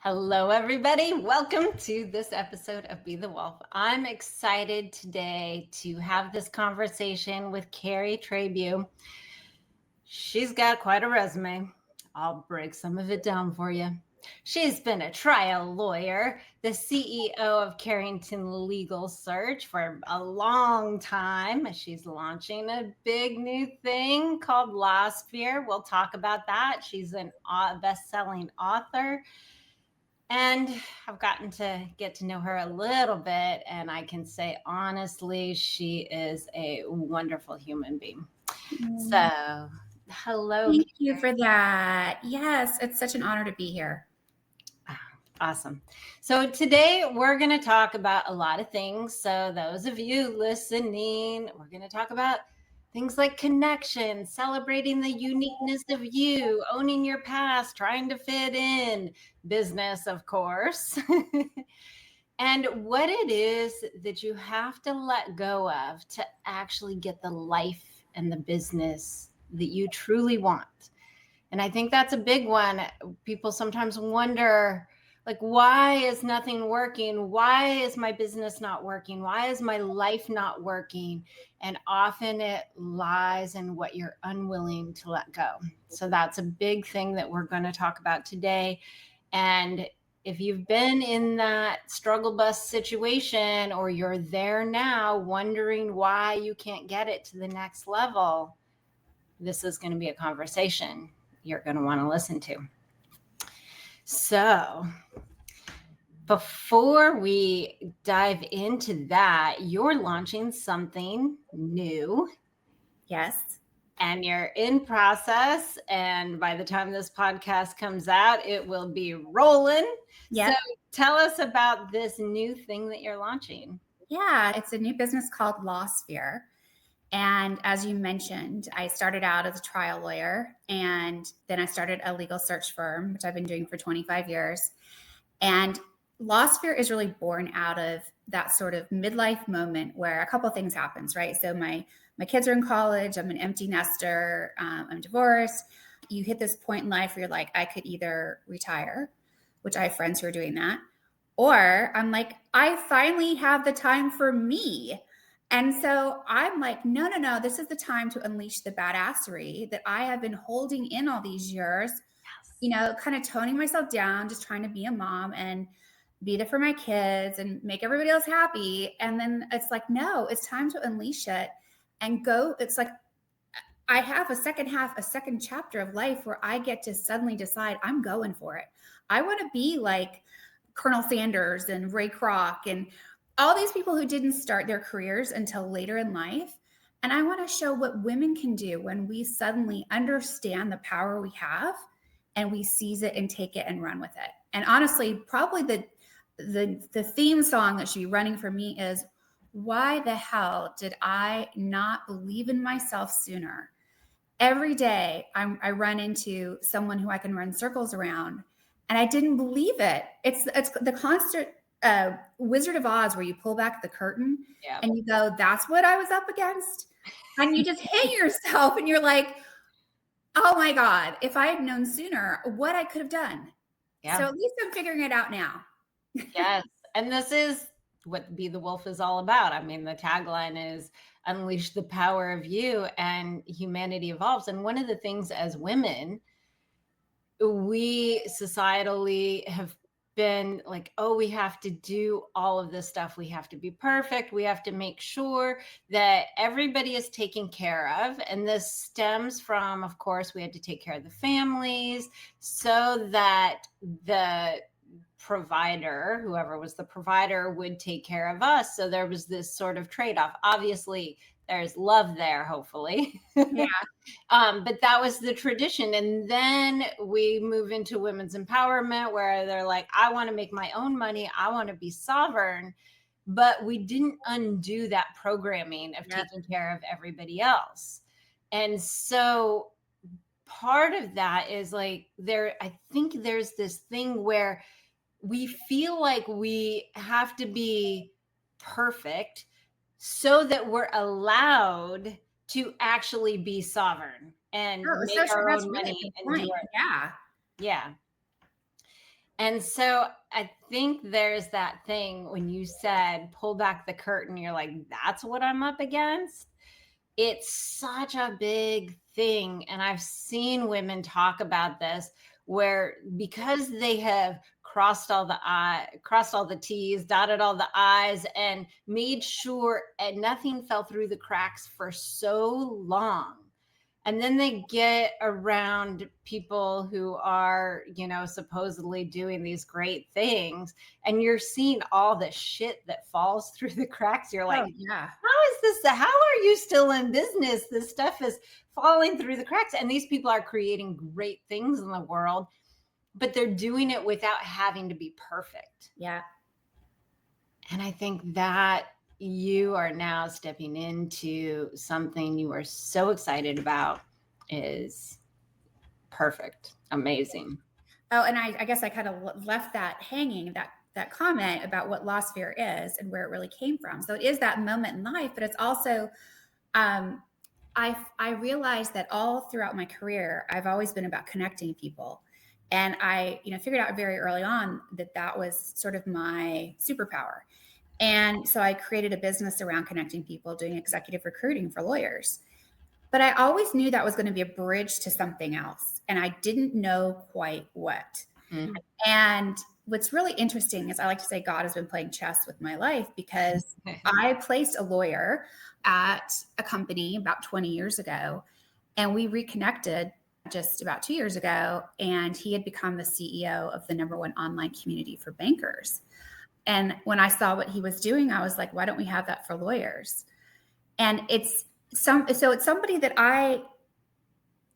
Hello, everybody. Welcome to this episode of Be the Wolf. I'm excited today to have this conversation with Carrie Trabue. She's got quite a resume. I'll break some of it down for you. She's been a trial lawyer, the CEO of Carrington Legal Search for a long time. She's launching a big new thing called LawSphere. We'll talk about that. She's a best-selling author. And I've gotten to get to know her a little bit, and I can say honestly, she is a wonderful human being. So, hello. Thank you for that. Yes, it's such an honor to be here. Awesome. So today we're going to talk about a lot of things. So those of you listening, we're going to talk about things like connection, celebrating the uniqueness of you, owning your past, trying to fit in, business, of course, and what it is that you have to let go of to actually get the life and the business that you truly want. And I think that's a big one. People sometimes wonder, like, why is nothing working? Why is my business not working? Why is my life not working? And often it lies in what you're unwilling to let go. So that's a big thing that we're going to talk about today. And if you've been in that struggle bus situation, or you're there now wondering why you can't get it to the next level, this is going to be a conversation you're going to want to listen to. So before we dive into that, you're launching something new. Yes. And you're in process. And by the time this podcast comes out, it will be rolling. Yep. So tell us about this new thing that you're launching. Yeah, it's a new business called LawSphere. And as you mentioned, I started out as a trial lawyer, and then I started a legal search firm, which I've been doing for 25 years. And LawSphere is really born out of that sort of midlife moment where a couple of things happens, right? So my kids are in college. I'm an empty nester. I'm divorced. You hit this point in life where you're like, I could either retire, which I have friends who are doing that, or I'm like, I finally have the time for me. And so I'm like, no, this is the time to unleash the badassery that I have been holding in all these years, kind of toning myself down, just trying to be a mom and be there for my kids and make everybody else happy. And then it's like, no, it's time to unleash it and go. It's like, I have a second chapter of life where I get to suddenly decide I'm going for it. I want to be like Colonel Sanders and Ray Kroc and all these people who didn't start their careers until later in life. And I want to show what women can do when we suddenly understand the power we have and we seize it and take it and run with it. And honestly, probably the theme song that should be running for me is, why the hell did I not believe in myself sooner? Every day I run into someone who I can run circles around, and I didn't believe it. It's the constant Wizard of Oz where you pull back the curtain and you go, that's what I was up against. And you just hit yourself and you're like, oh my God, if I had known sooner what I could have done. Yeah. So at least I'm figuring it out now. Yes. And this is what Be the Wolf is all about. I mean, the tagline is unleash the power of you and humanity evolves. And one of the things as women, we societally have been like, oh, we have to do all of this stuff. We have to be perfect. We have to make sure that everybody is taken care of. And this stems from, of course, we had to take care of the families so that the provider, whoever was the provider, would take care of us. So there was this sort of trade-off. Obviously, there's love there, hopefully. Yeah. But that was the tradition. And then we move into women's empowerment where they're like, I want to make my own money. I want to be sovereign. But we didn't undo that programming of taking care of everybody else. And so part of that is like I think there's this thing where we feel like we have to be perfect so that we're allowed to actually be sovereign and make our own money. And do it. Yeah. Yeah. And so I think there's that thing when you said pull back the curtain, you're like, that's what I'm up against. It's such a big thing. And I've seen women talk about this where because they have crossed all the T's, dotted all the I's, and made sure and nothing fell through the cracks for so long. And then they get around people who are, supposedly doing these great things. And you're seeing all the shit that falls through the cracks. You're like, Oh, yeah. how is this? How are you still in business? This stuff is falling through the cracks. And these people are creating great things in the world, but they're doing it without having to be perfect. Yeah. And I think that you are now stepping into something you are so excited about is perfect, amazing. Oh, and I guess I kind of left that hanging, that comment about what LawSphere is and where it really came from. So it is that moment in life, but it's also, I realized that all throughout my career, I've always been about connecting people. And I, figured out very early on that was sort of my superpower. And so I created a business around connecting people, doing executive recruiting for lawyers. But I always knew that was going to be a bridge to something else. And I didn't know quite what. Mm. And what's really interesting is I like to say God has been playing chess with my life, because I placed a lawyer at a company about 20 years ago, and we reconnected just about 2 years ago, and he had become the CEO of the #1 online community for bankers. And when I saw what he was doing, I was like, why don't we have that for lawyers? And it's somebody that I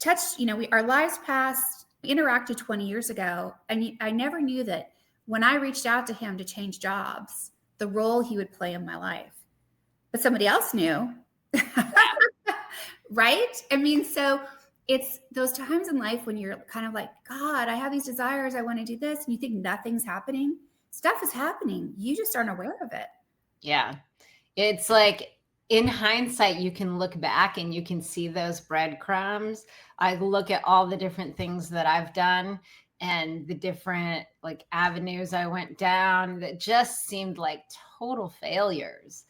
touched, our lives passed, we interacted 20 years ago. And I never knew that when I reached out to him to change jobs, the role he would play in my life. But somebody else knew. Right? I mean, so it's those times in life when you're kind of like, God, I have these desires. I want to do this. And you think nothing's happening. Stuff is happening. You just aren't aware of it. Yeah. It's like in hindsight, you can look back and you can see those breadcrumbs. I look at all the different things that I've done and the different like avenues I went down that just seemed like total failures.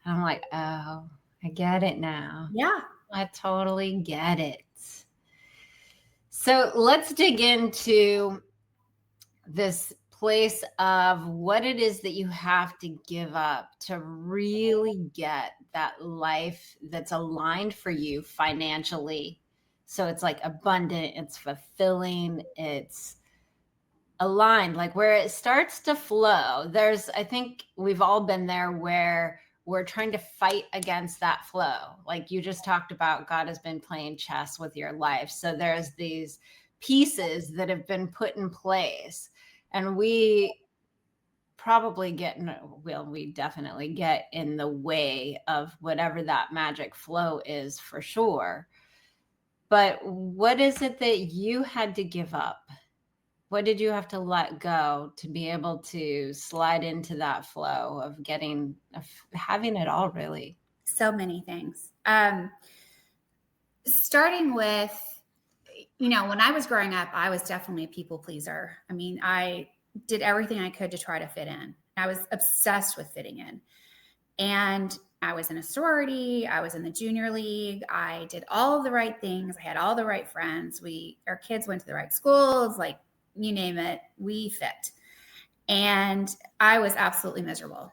And I'm like, oh, I get it now. Yeah. I totally get it. So let's dig into this place of what it is that you have to give up to really get that life that's aligned for you financially. So it's like abundant, it's fulfilling, it's aligned, like where it starts to flow. I think we've all been there where we're trying to fight against that flow. Like you just talked about, God has been playing chess with your life. So there's these pieces that have been put in place. And we definitely get in the way of whatever that magic flow is for sure. But what is it that you had to give up? What did you have to let go to be able to slide into that flow of having it all, really? So many things. Starting with, when I was growing up, I was definitely a people pleaser. I mean, I did everything I could to try to fit in. I was obsessed with fitting in. And I was in a sorority. I was in the junior league. I did all of the right things. I had all the right friends. Our kids went to the right schools, like you name it, we fit. And I was absolutely miserable.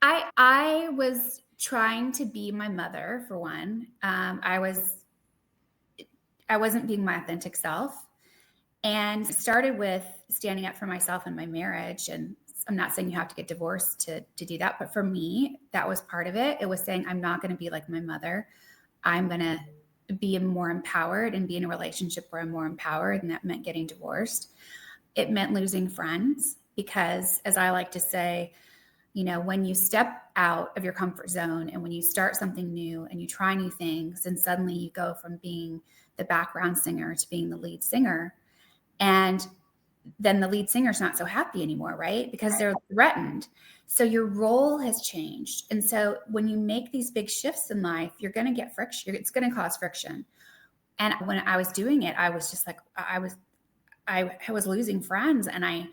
I was trying to be my mother, for one. I wasn't being my authentic self, and started with standing up for myself in my marriage. And I'm not saying you have to get divorced to do that, but for me, that was part of it. It was saying, I'm not going to be like my mother. I'm going to be more empowered and be in a relationship where I'm more empowered. And that meant getting divorced. It meant losing friends, because as I like to say, when you step out of your comfort zone and when you start something new and you try new things, and suddenly you go from being the background singer to being the lead singer, and then the lead singer's not so happy anymore, right? Because they're threatened. So your role has changed. And so when you make these big shifts in life, you're going to get friction. It's going to cause friction. And when I was doing it, I was just like, I was losing friends, and I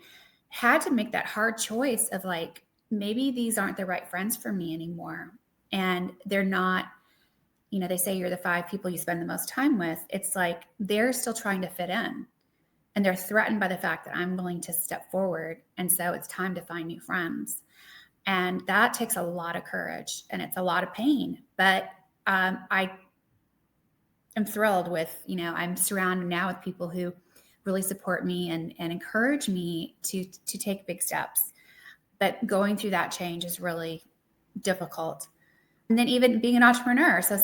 had to make that hard choice of like, maybe these aren't the right friends for me anymore. And they're not, they say you're the 5 people you spend the most time with. It's like they're still trying to fit in, and they're threatened by the fact that I'm willing to step forward. And so it's time to find new friends. And that takes a lot of courage, and it's a lot of pain. But I am thrilled with, I'm surrounded now with people who really support me and encourage me to take big steps. But going through that change is really difficult. And then even being an entrepreneur. So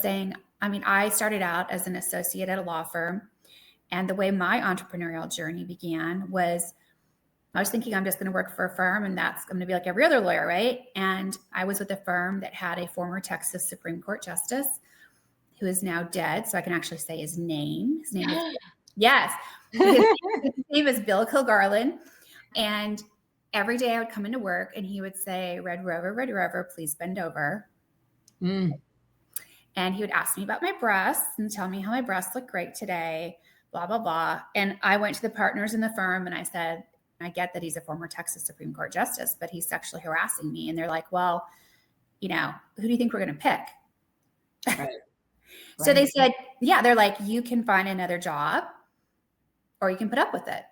I started out as an associate at a law firm. And the way my entrepreneurial journey began was I was thinking I'm just going to work for a firm and that's going to be like every other lawyer, right? And I was with a firm that had a former Texas Supreme Court justice who is now dead. So I can actually say his name. His name is, yes, his name is Bill Kilgarlin. And every day I would come into work and he would say, Red Rover, please bend over. And he would ask me about my breasts and tell me how my breasts look great today, blah, blah, blah. And I went to the partners in the firm and I said, I get that he's a former Texas Supreme Court justice, but he's sexually harassing me. And they're like, well, who do you think we're going to pick? Right. So they said, yeah, they're like, you can find another job or you can put up with it.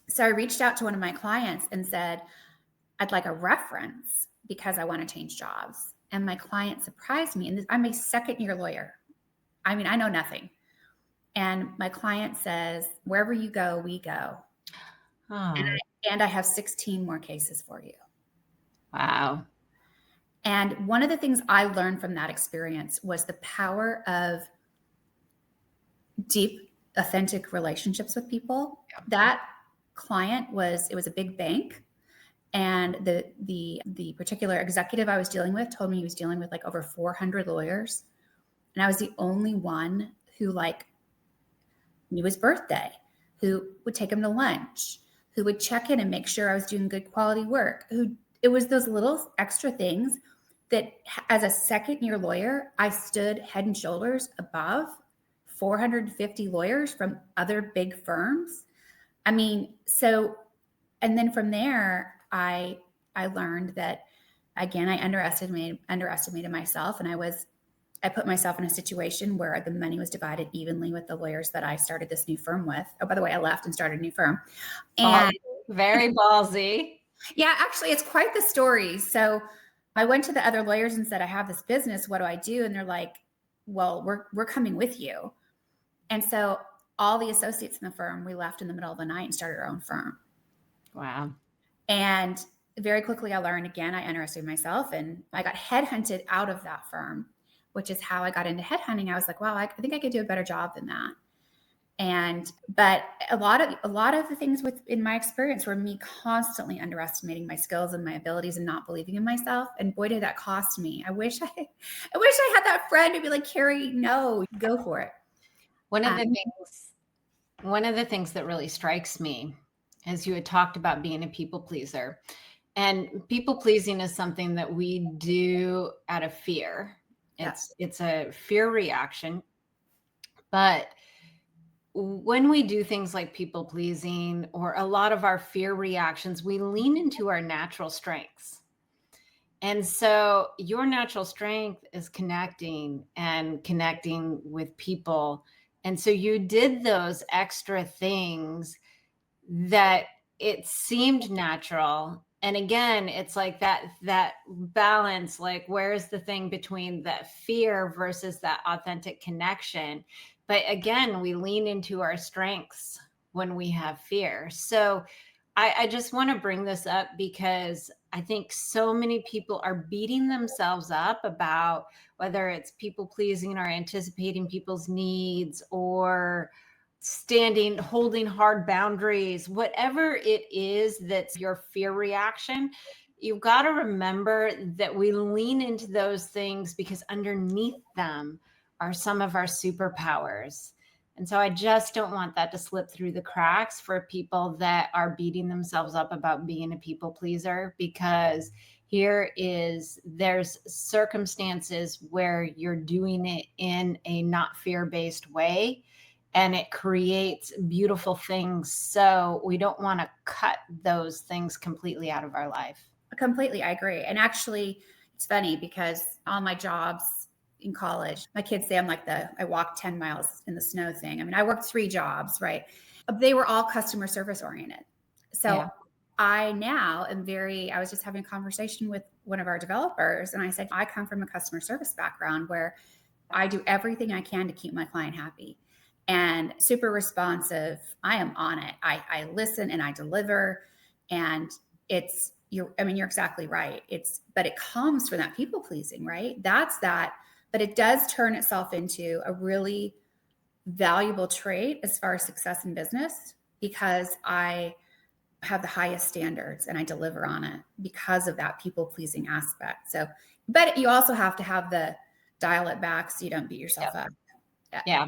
So I reached out to one of my clients and said, I'd like a reference because I want to change jobs. And my client surprised me. And I'm a second-year lawyer. I mean, I know nothing. And my client says, wherever you go, we go. Oh. And I have 16 more cases for you. Wow. And one of the things I learned from that experience was the power of deep, authentic relationships with people. Yeah. That client was a big bank. And the particular executive I was dealing with told me he was dealing with like over 400 lawyers. And I was the only one who knew his birthday, who would take him to lunch, who would check in and make sure I was doing good quality work. It was those little extra things that as a second-year lawyer, I stood head and shoulders above 450 lawyers from other big firms. I mean, and then from there, I learned that, again, I underestimated myself. And I put myself in a situation where the money was divided evenly with the lawyers that I started this new firm with. Oh, by the way, I left and started a new firm. And very ballsy. Yeah, actually, it's quite the story. So I went to the other lawyers and said, I have this business. What do I do? And they're like, well, we're coming with you. And so all the associates in the firm, we left in the middle of the night and started our own firm. Wow. And very quickly I learned, again, I underestimated myself and I got headhunted out of that firm, which is how I got into headhunting. I was like, wow, I think I could do a better job than that. But a lot of the things in my experience were me constantly underestimating my skills and my abilities and not believing in myself. And boy, did that cost me. I wish I had that friend to be like, Carrie, no, go for it. One of the things that really strikes me is you had talked about being a people pleaser, and people pleasing is something that we do out of fear. It's a fear reaction, but when we do things like people pleasing or a lot of our fear reactions, we lean into our natural strengths. And so your natural strength is connecting with people. And so you did those extra things that it seemed natural. And again, it's like that balance, like where's the thing between that fear versus that authentic connection? But again, we lean into our strengths when we have fear. So I just want to bring this up because I think so many people are beating themselves up about whether it's people pleasing or anticipating people's needs or holding hard boundaries, whatever it is that's your fear reaction. You've got to remember that we lean into those things because underneath them are some of our superpowers. And so I just don't want that to slip through the cracks for people that are beating themselves up about being a people pleaser, because there's circumstances where you're doing it in a not fear-based way. and it creates beautiful things. So we don't want to cut those things completely out of our life. Completely, I agree. And actually, it's funny because all my jobs in college, my kids say I'm like I walk 10 miles in the snow thing. I mean, I worked 3 jobs, right? They were all customer service oriented. So Yeah. I now am I was just having a conversation with one of our developers, and I said, I come from a customer service background where I do everything I can to keep my client happy and super responsive. I am on it. I listen and I deliver. And you're exactly right. But it comes from that people pleasing, right? But it does turn itself into a really valuable trait as far as success in business, because I have the highest standards and I deliver on it because of that people pleasing aspect. So, but you also have to dial it back so you don't beat yourself up. Yeah.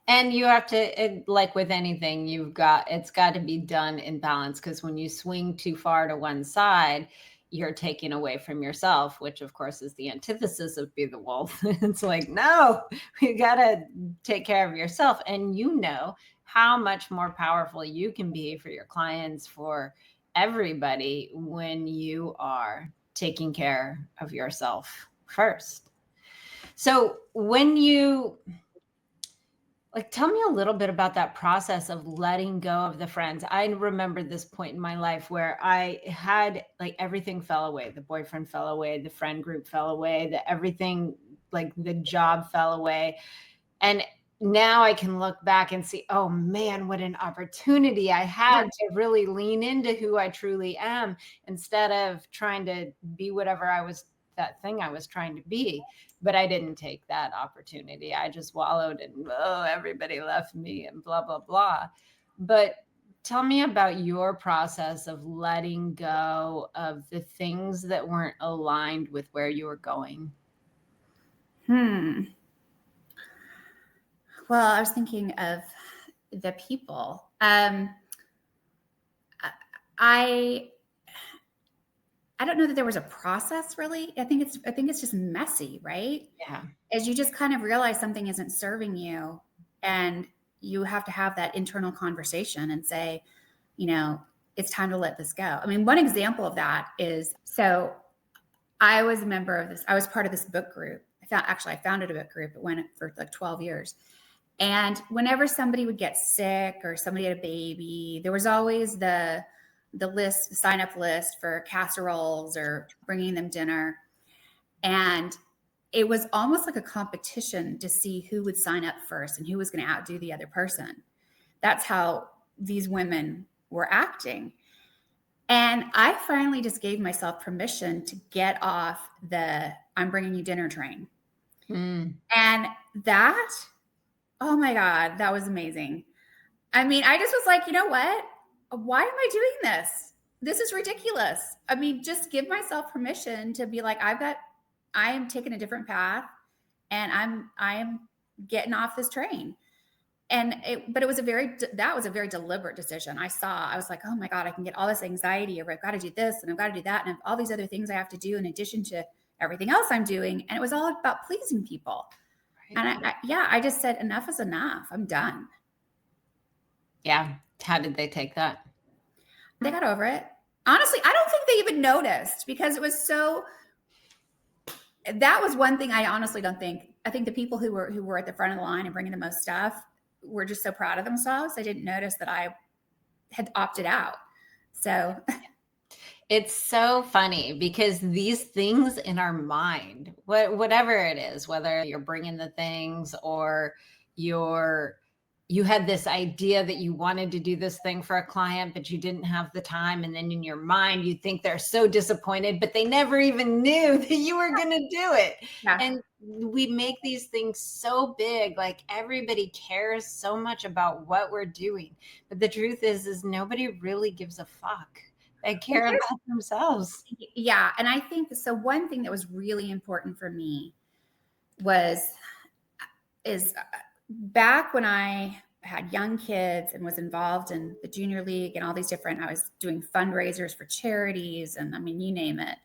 And you have to, like with anything, it's got to be done in balance, because when you swing too far to one side, you're taking away from yourself, which of course is the antithesis of be the wolf. It's like, no, you got to take care of yourself. And you know how much more powerful you can be for your clients, for everybody, when you are taking care of yourself first. So tell me a little bit about that process of letting go of the friends. I remember this point in my life where I had everything fell away. The boyfriend fell away, the friend group fell away, everything, the job fell away. And now I can look back and see, oh man, what an opportunity I had to really lean into who I truly am, instead of trying to be that thing I was trying to be. But I didn't take that opportunity. I just wallowed and everybody left me and blah, blah, blah. But tell me about your process of letting go of the things that weren't aligned with where you were going. Well, I was thinking of the people. I don't know that there was a process really. I think it's just messy, right? Yeah. As you just kind of realize something isn't serving you, and you have to have that internal conversation and say, it's time to let this go. I mean, one example of that is, so I was a member of I was part of this book group. I founded a book group. It went for 12 years. And whenever somebody would get sick or somebody had a baby, there was always the sign up list for casseroles or bringing them dinner. And it was almost like a competition to see who would sign up first and who was going to outdo the other person. That's how these women were acting. And I finally just gave myself permission to get off the I'm bringing you dinner train. And that, oh my God, that was amazing. I mean, I just was like, you know what? Why am I doing this? This is ridiculous. I mean, just give myself permission to be like, I am taking a different path, and I am getting off this train. But that was a very deliberate decision. I was like, oh my God, I can get all this anxiety, or I've got to do this and I've got to do that, and I have all these other things I have to do in addition to everything else I'm doing. And it was all about pleasing people. Right. And I just said, enough is enough. I'm done. Yeah. How did they take that? They got over it. Honestly, I don't think they even noticed, because it was that was one thing I honestly don't think. I think the people who were at the front of the line and bringing the most stuff were just so proud of themselves. They didn't notice that I had opted out. So it's so funny, because these things in our mind, whatever it is, whether you're bringing the things or you had this idea that you wanted to do this thing for a client, but you didn't have the time. And then in your mind, you think they're so disappointed, but they never even knew that you were going to do it. Yeah. And we make these things so big, like everybody cares so much about what we're doing. But the truth is nobody really gives a fuck. They care about themselves. Yeah. And I think so. One thing that was really important for me is back when I had young kids and was involved in the junior league and all these I was doing fundraisers for charities, and I mean, you name it.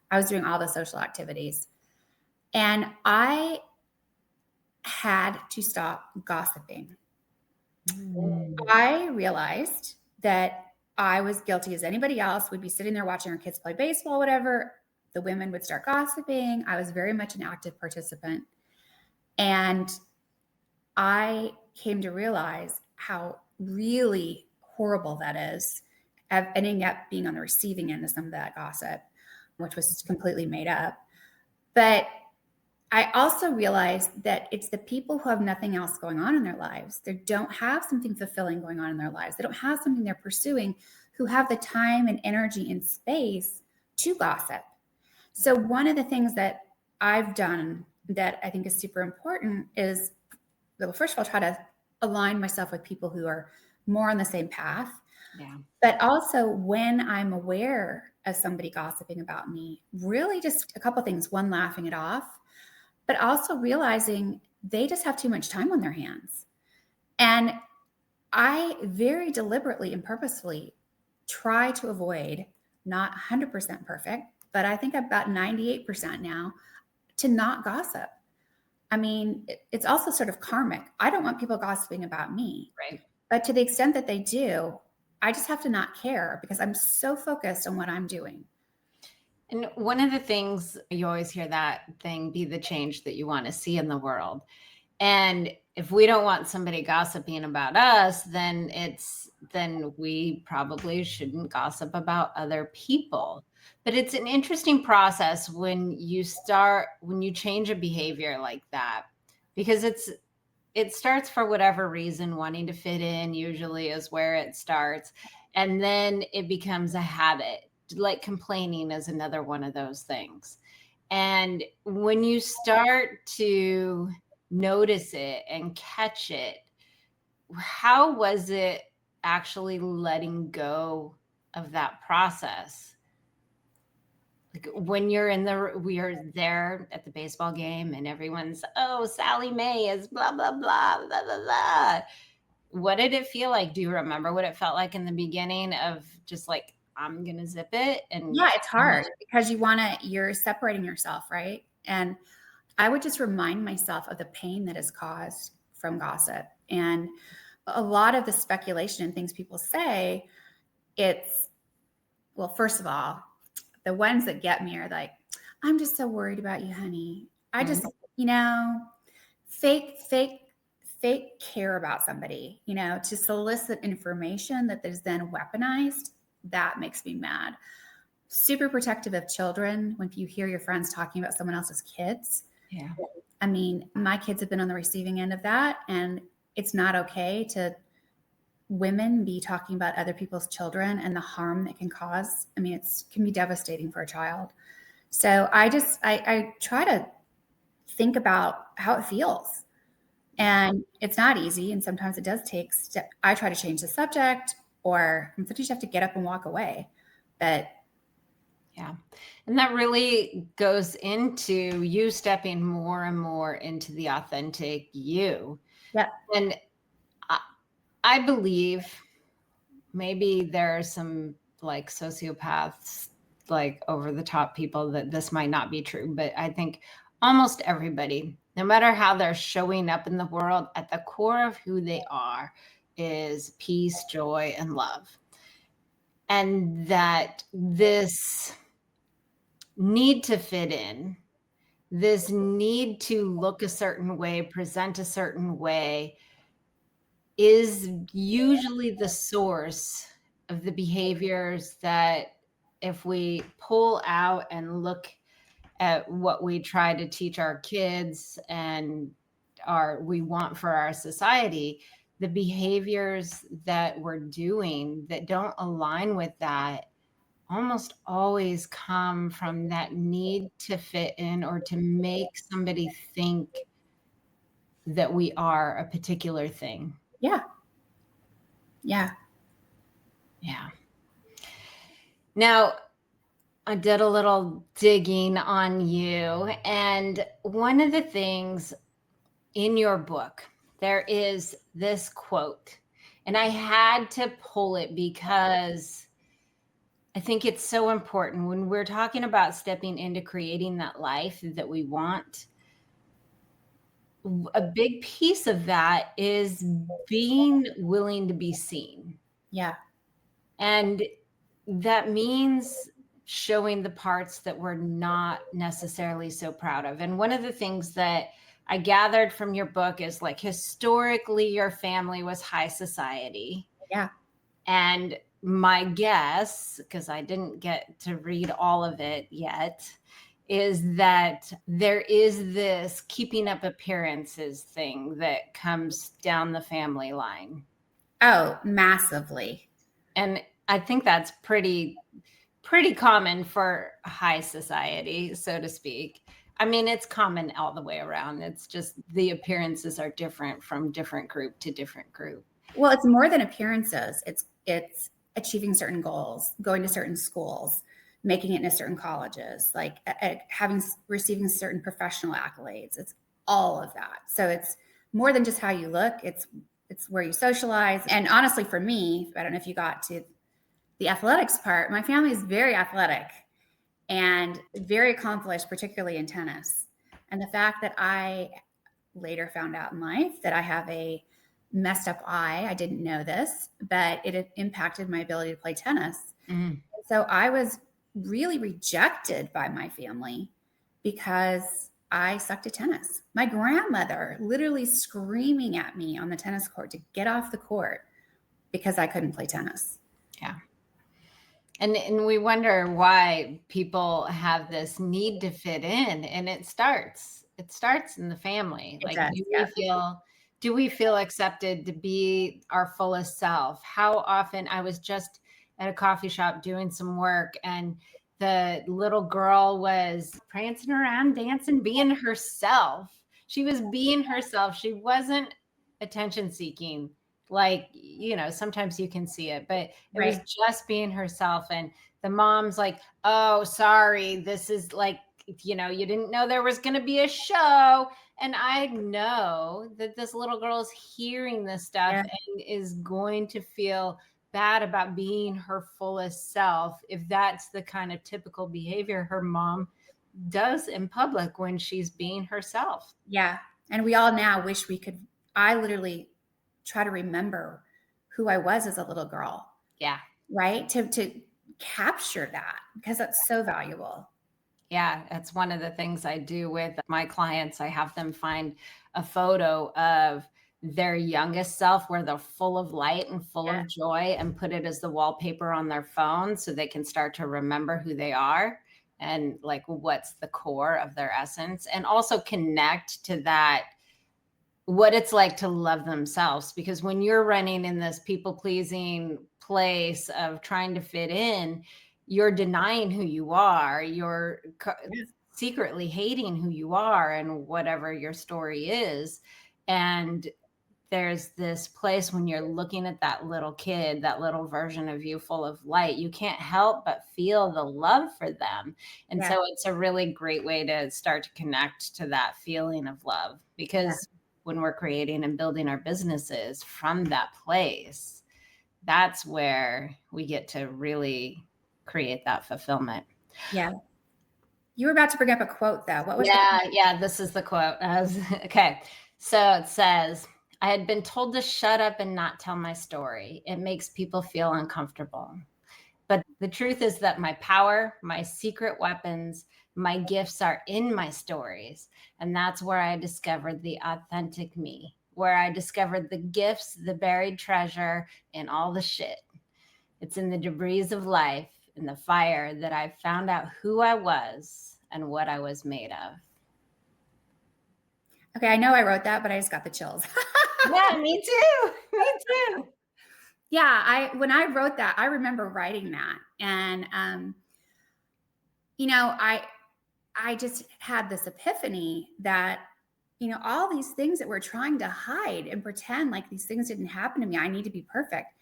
I was doing all the social activities, and I had to stop gossiping. Mm. I realized that I was guilty as anybody else. We'd be sitting there watching our kids play baseball, whatever. The women would start gossiping. I was very much an active participant. And I came to realize how really horrible that is, of ending up being on the receiving end of some of that gossip, which was completely made up. But I also realized that it's the people who have nothing else going on in their lives. They don't have something fulfilling going on in their lives. They don't have something they're pursuing, who have the time and energy and space to gossip. So one of the things that I've done that I think is super important is, well, first of all, try to align myself with people who are more on the same path. Yeah. But also, when I'm aware of somebody gossiping about me, really just a couple things. One, laughing it off, but also realizing they just have too much time on their hands. And I very deliberately and purposefully try to avoid, not 100% perfect, but I think about 98% now, to not gossip. I mean, it's also sort of karmic. I don't want people gossiping about me. Right. But to the extent that they do, I just have to not care because I'm so focused on what I'm doing. And one of the things you always hear that thing, be the change that you want to see in the world. And if we don't want somebody gossiping about us, then we probably shouldn't gossip about other people. But it's an interesting process when you change a behavior like that, because it starts for whatever reason, wanting to fit in usually is where it starts. And then it becomes a habit, like complaining is another one of those things. And when you start to notice it and catch it, how was it actually letting go of that process? Like when we are there at the baseball game and everyone's, oh, Sally Mae is blah, blah, blah, blah, blah, blah. What did it feel like? Do you remember what it felt like in the beginning of just like, I'm going to zip it? And yeah, it's hard because you're separating yourself, right? And I would just remind myself of the pain that is caused from gossip. And a lot of the speculation and things people say, well, first of all, the ones that get me are like, I'm just so worried about you, honey. I just, fake care about somebody, to solicit information that is then weaponized. That makes me mad. Super protective of children. When you hear your friends talking about someone else's kids. Yeah. I mean, my kids have been on the receiving end of that, and it's not okay to women be talking about other people's children and the harm that can cause. I mean, it can be devastating for a child. So I try to think about how it feels. And it's not easy. And sometimes it does take I try to change the subject, or sometimes you have to get up and walk away. But yeah. And that really goes into you stepping more and more into the authentic you. yeah, And I believe maybe there are some like sociopaths, like over the top people, that this might not be true, but I think almost everybody, no matter how they're showing up in the world, at the core of who they are is peace, joy, and love. And that this need to fit in, this need to look a certain way, present a certain way, is usually the source of the behaviors that, if we pull out and look at what we try to teach our kids and we want for our society, the behaviors that we're doing that don't align with that almost always come from that need to fit in or to make somebody think that we are a particular thing. yeah. Yeah. Now, I did a little digging on you, and one of the things in your book, there is this quote, and I had to pull it because I think it's so important when we're talking about stepping into creating that life that we want. a big piece of that is being willing to be seen. Yeah. And that means showing the parts that we're not necessarily so proud of. And one of the things that I gathered from your book is like historically your family was high society. Yeah. And my guess, because I didn't get to read all of it yet, is that there is this keeping up appearances thing that comes down the family line. Oh, massively. And I think that's pretty common for high society, so to speak. I mean, it's common all the way around. It's just the appearances are different from different group to different group. Well, it's more than appearances. It's achieving certain goals, going to certain schools, making it into certain colleges, like receiving certain professional accolades. It's all of that. So it's more than just how you look. It's where you socialize. And honestly, for me, I don't know if you got to the athletics part, my family is very athletic and very accomplished, particularly in tennis. And the fact that I later found out in life that I have a messed up eye, I didn't know this, but it impacted my ability to play tennis. Mm. So I was really rejected by my family because I sucked at tennis. My grandmother literally screaming at me on the tennis court to get off the court because I couldn't play tennis. Yeah. And we wonder why people have this need to fit in, and it starts in the family. It Like, does, do we feel accepted to be our fullest self? How often I was just at a coffee shop doing some work, and the little girl was prancing around, dancing, being herself. She was being herself. She wasn't attention seeking. Like, sometimes you can see it, but it was right. just being herself. And the mom's like, oh, sorry, this is like, you didn't know there was going to be a show. And I know that this little girl is hearing this stuff Yeah. and is going to feel bad about being her fullest self if that's the kind of typical behavior her mom does in public when she's being herself. Yeah. And we all now wish we could. I literally try to remember who I was as a little girl. Yeah. Right. To capture that because that's so valuable. Yeah, that's one of the things I do with my clients. I have them find a photo of their youngest self where they're full of light and full Yeah. of joy and put it as the wallpaper on their phone so they can start to remember who they are and like what's the core of their essence, and also connect to that, what it's like to love themselves. Because when you're running in this people pleasing place of trying to fit in, you're denying who you are. You're secretly hating who you are and whatever your story is. And there's this place when you're looking at that little kid, that little version of you full of light, you can't help but feel the love for them. And Yeah. so it's a really great way to start to connect to that feeling of love, because when we're creating and building our businesses from that place, that's where we get to really create that fulfillment. Yeah. You were about to bring up a quote though. What was Yeah, this is the quote. Okay. So it says, I had been told to shut up and not tell my story. It makes people feel uncomfortable. But the truth is that my power, my secret weapons, my gifts are in my stories. And that's where I discovered the authentic me, where I discovered the gifts, the buried treasure, and all the shit. It's in the debris of life, in the fire, that I found out who I was and what I was made of. Okay, I know I wrote that, but I just got the chills. Yeah, me too. Me too. Yeah, when I wrote that, I remember writing that, and I just had this epiphany that all these things that we're trying to hide and pretend like these things didn't happen to me. I need to be perfect.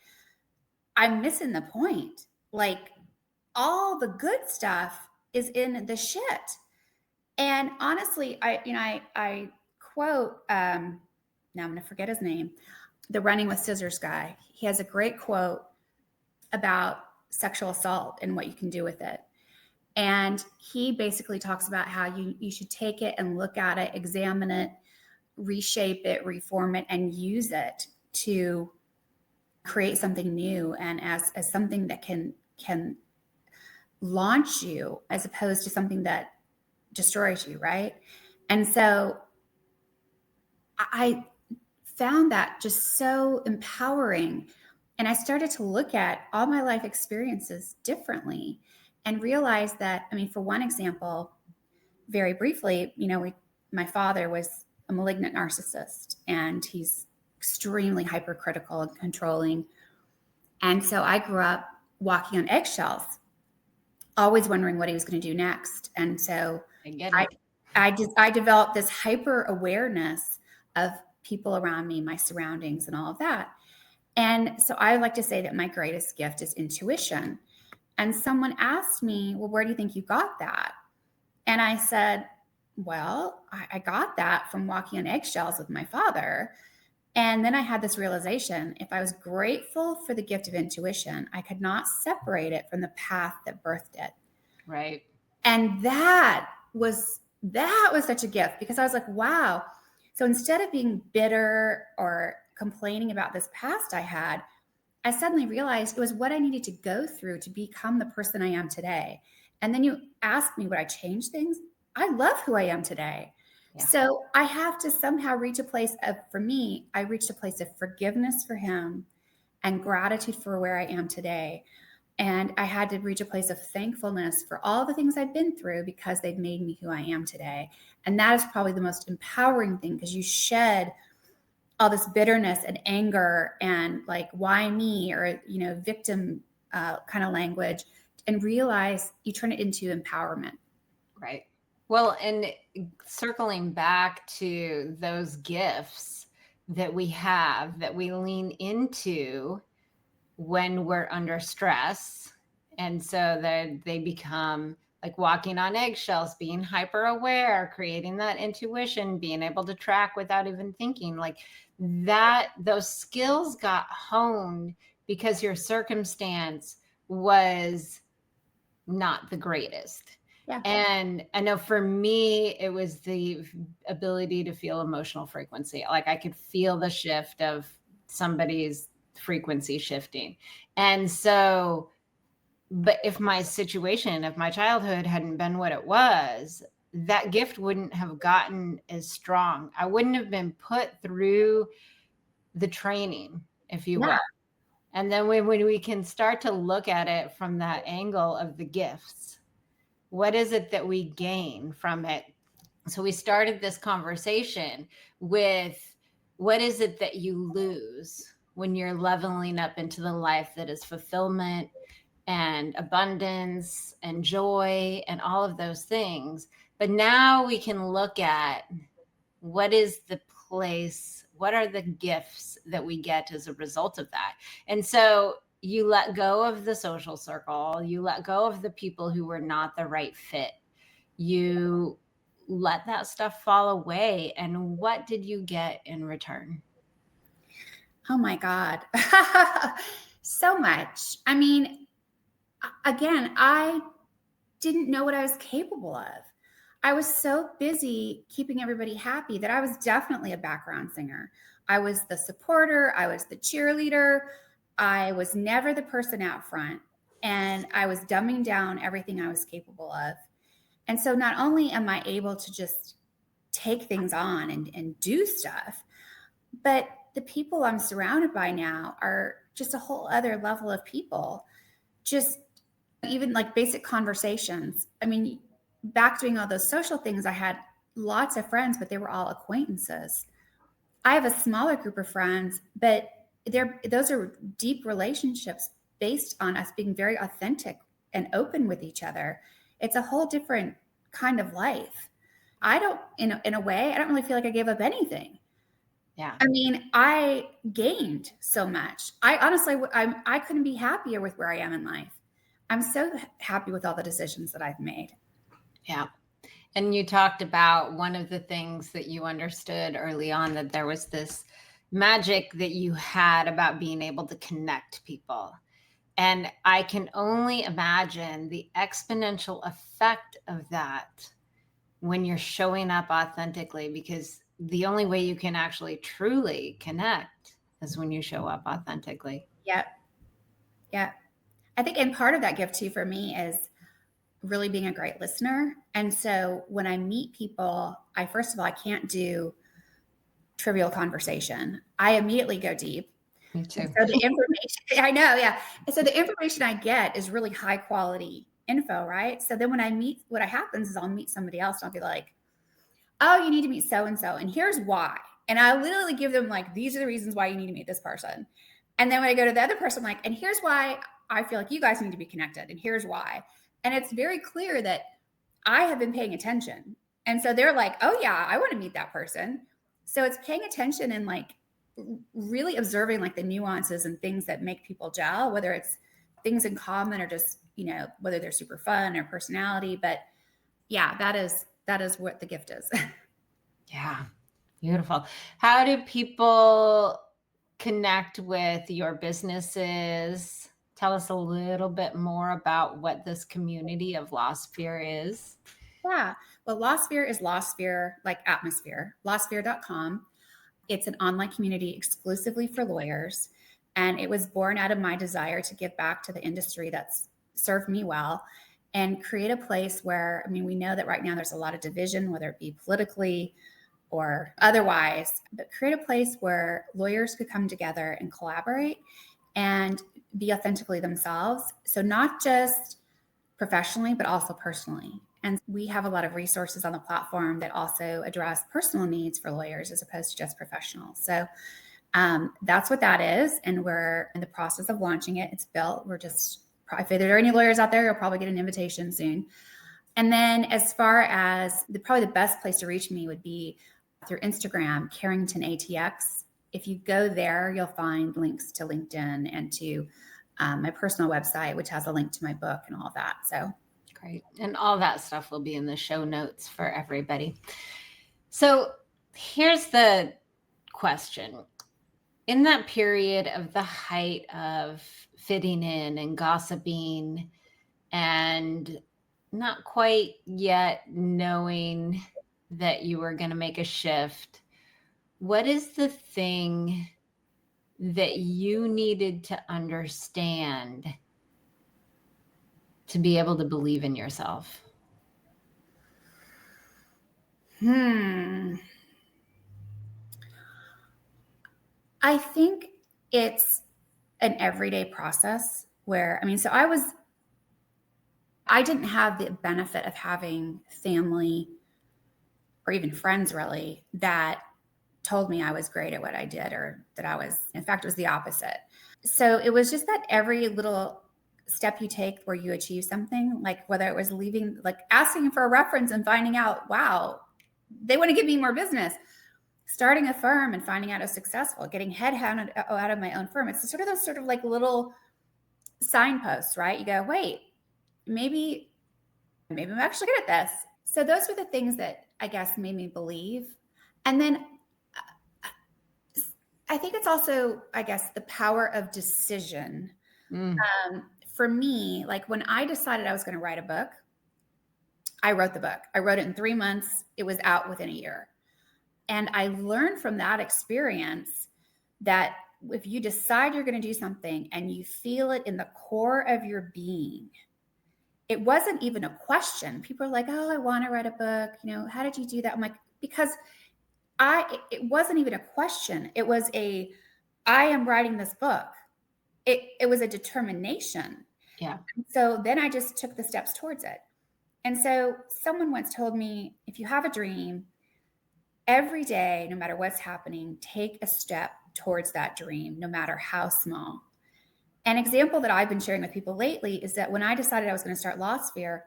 I'm missing the point. Like all the good stuff is in the shit. And honestly, I quote. Now I'm going to forget his name. The Running with Scissors guy. He has a great quote about sexual assault and what you can do with it. And he basically talks about how you should take it and look at it, examine it, reshape it, reform it, and use it to create something new, and as something that can launch you, as opposed to something that destroys you, right? And so I found that just so empowering. And I started to look at all my life experiences differently and realize that, I mean, for one example, very briefly, my father was a malignant narcissist, and he's extremely hypercritical and controlling. And so I grew up walking on eggshells, always wondering what he was going to do next. And so I developed this hyper awareness of people around me, my surroundings, and all of that. And so I like to say that my greatest gift is intuition. And someone asked me, well, where do you think you got that? And I said, well, I got that from walking on eggshells with my father. And then I had this realization: if I was grateful for the gift of intuition, I could not separate it from the path that birthed it. Right. And that was such a gift, because I was like, wow. So instead of being bitter or complaining about this past I had, I suddenly realized it was what I needed to go through to become the person I am today. And then you ask me, would I change things? I love who I am today. Yeah. So I have to somehow reach a place of, for me, I reached a place of forgiveness for him and gratitude for where I am today. And I had to reach a place of thankfulness for all the things I've been through, because they've made me who I am today. And that is probably the most empowering thing, because you shed all this bitterness and anger and like, why me, or, victim kind of language, and realize you turn it into empowerment. Right. Well, and circling back to those gifts that we have, that we lean into when we're under stress. And so that they become like walking on eggshells, being hyper aware, creating that intuition, being able to track without even thinking, like that, those skills got honed because your circumstance was not the greatest. Yeah. And I know for me, it was the ability to feel emotional frequency. Like I could feel the shift of somebody's frequency shifting. And so, but if my situation, if my childhood hadn't been what it was, that gift wouldn't have gotten as strong. I wouldn't have been put through the training, if you will. And then when we can start to look at it from that angle of the gifts, what is it that we gain from it? So we started this conversation with, what is it that you lose when you're leveling up into the life that is fulfillment and abundance and joy and all of those things? But now we can look at, what is the place, what are the gifts that we get as a result of that? And so you let go of the social circle, you let go of the people who were not the right fit, you let that stuff fall away. And what did you get in return? Oh my God. So much. I mean, again, I didn't know what I was capable of. I was so busy keeping everybody happy that I was definitely a background singer. I was the supporter. I was the cheerleader. I was never the person out front. And I was dumbing down everything I was capable of. And so not only am I able to just take things on and do stuff, but the people I'm surrounded by now are just a whole other level of people. Just even like basic conversations. I mean, back doing all those social things, I had lots of friends, but they were all acquaintances. I have a smaller group of friends, but those are deep relationships based on us being very authentic and open with each other. It's a whole different kind of life. I don't, in a way, I don't really feel like I gave up anything. Yeah. I mean, I gained so much. I honestly, I couldn't be happier with where I am in life. I'm so happy with all the decisions that I've made. Yeah. And you talked about one of the things that you understood early on, that there was this magic that you had about being able to connect people. And I can only imagine the exponential effect of that when you're showing up authentically, because the only way you can actually truly connect is when you show up authentically. Yep. Yeah. I think, and part of that gift too for me is really being a great listener. And so when I meet people, first of all, I can't do trivial conversation. I immediately go deep. Me too. So the information, I know, yeah. And so the information I get is really high quality info, right? So then when I meet, what happens is I'll meet somebody else and I'll be like, oh, you need to meet so-and-so, and here's why. And I literally give them like, these are the reasons why you need to meet this person. And then when I go to the other person, I'm like, and here's why I feel like you guys need to be connected, and here's why. And it's very clear that I have been paying attention. And so they're like, oh yeah, I want to meet that person. So it's paying attention and like really observing like the nuances and things that make people gel, whether it's things in common or just, whether they're super fun or personality. But yeah, that is what the gift is. Yeah. Beautiful. How do people connect with your businesses? Tell us a little bit more about what this community of LawSphere is. Yeah. Well, LawSphere is LawSphere, like atmosphere, lawsphere.com. It's an online community exclusively for lawyers. And it was born out of my desire to give back to the industry that's served me well and create a place where, we know that right now there's a lot of division, whether it be politically or otherwise, but create a place where lawyers could come together and collaborate and be authentically themselves. So not just professionally, but also personally. And we have a lot of resources on the platform that also address personal needs for lawyers as opposed to just professionals. So that's what that is. And we're in the process of launching it. It's built. We're just, if there are any lawyers out there, you'll probably get an invitation soon. And then as far as probably the best place to reach me would be through Instagram, Carrington ATX. If you go there, you'll find links to LinkedIn and to my personal website, which has a link to my book and all of that. So great. And all that stuff will be in the show notes for everybody. So here's the question. In that period of the height of fitting in and gossiping and not quite yet knowing that you were going to make a shift, what is the thing that you needed to understand to be able to believe in yourself? I think it's an everyday process where, so I didn't have the benefit of having family or even friends really that told me I was great at what I did, or that I was, in fact, it was the opposite. So it was just that every little step you take where you achieve something, like whether it was leaving, like asking for a reference and finding out, wow, they want to give me more business, starting a firm and finding out it was successful, getting headhunted out of my own firm. It's sort of those sort of like little signposts, right? You go, wait, maybe I'm actually good at this. So those were the things that I guess made me believe. And then I think it's also, I guess, the power of decision. For me, like when I decided I was going to write a book, I wrote the book. I wrote it in 3 months. It was out within a year. And I learned from that experience that if you decide you're going to do something and you feel it in the core of your being, it wasn't even a question. People are like, oh, I want to write a book. How did you do that? I'm like, because it wasn't even a question. It was I am writing this book. It was a determination. Yeah. So then I just took the steps towards it. And so someone once told me, if you have a dream, every day, no matter what's happening, take a step towards that dream, no matter how small. An example that I've been sharing with people lately is that when I decided I was going to start LawSphere,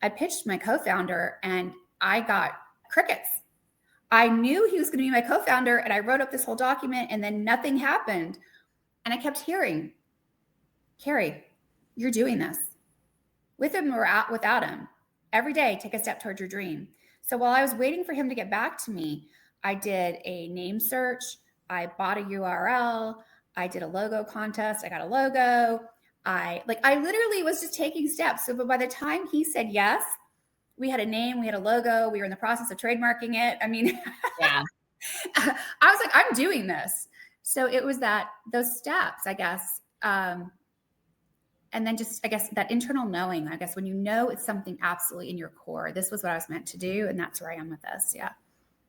I pitched my co-founder and I got crickets. I knew he was going to be my co-founder, and I wrote up this whole document, and then nothing happened. And I kept hearing, Carrie, you're doing this. With him or without him. Every day, take a step towards your dream. So while I was waiting for him to get back to me, I did a name search. I bought a URL. I did a logo contest. I got a logo. I literally was just taking steps. So, but by the time he said yes, we had a name, we had a logo, we were in the process of trademarking it. Yeah. I was like, I'm doing this. So it was those steps, I guess. And then just, I guess, that internal knowing, I guess, when you know it's something absolutely in your core, this was what I was meant to do. And that's where I am with this. Yeah.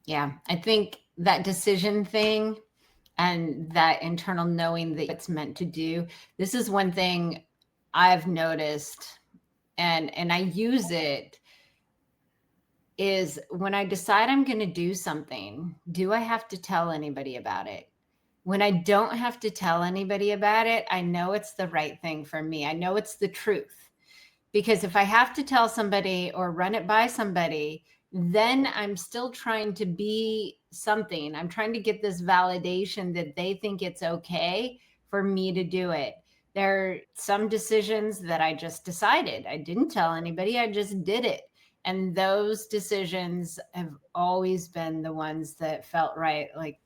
Yeah. I think that decision thing and that internal knowing that it's meant to do, this is one thing I've noticed, and I use it, is when I decide I'm going to do something, do I have to tell anybody about it? When I don't have to tell anybody about it, I know it's the right thing for me. I know it's the truth. Because if I have to tell somebody or run it by somebody, then I'm still trying to be something. I'm trying to get this validation that they think it's okay for me to do it. There are some decisions that I just decided. I didn't tell anybody, I just did it. And those decisions have always been the ones that felt right. Like,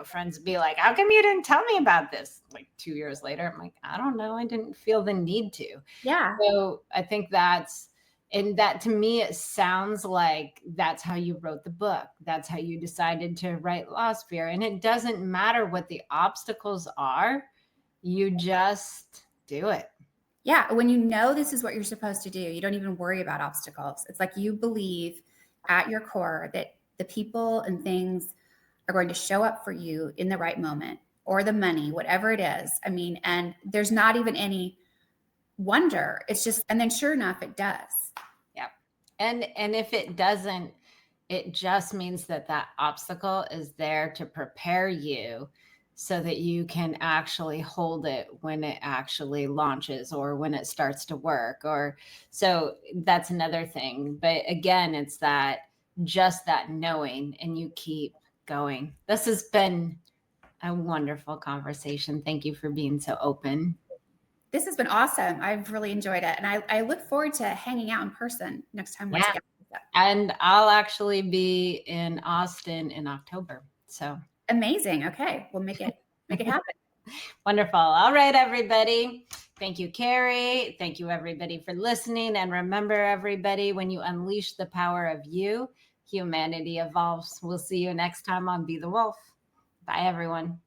friends be like, how come you didn't tell me about this? Like 2 years later, I'm like, I don't know. I didn't feel the need to. Yeah. So I think and that to me, it sounds like that's how you wrote the book. That's how you decided to write LawSphere. And it doesn't matter what the obstacles are. You just do it. Yeah. When you know this is what you're supposed to do, you don't even worry about obstacles. It's like you believe at your core that the people and things are going to show up for you in the right moment, or the money, whatever it is. I mean, and there's not even any wonder. It's just, and then sure enough, it does. Yeah. And if it doesn't, it just means that obstacle is there to prepare you so that you can actually hold it when it actually launches or when it starts to work. Or so that's another thing. But again, it's just that knowing, and you keep going. This has been a wonderful conversation. Thank you for being so open. This has been awesome. I've really enjoyed it. And I look forward to hanging out in person next time we're together. And I'll actually be in Austin in October. So amazing. Okay. We'll make it happen. Wonderful. All right, everybody. Thank you, Carrie. Thank you, everybody, for listening. And remember, everybody, when you unleash the power of you, humanity evolves. We'll see you next time on Be the Wolf. Bye, everyone.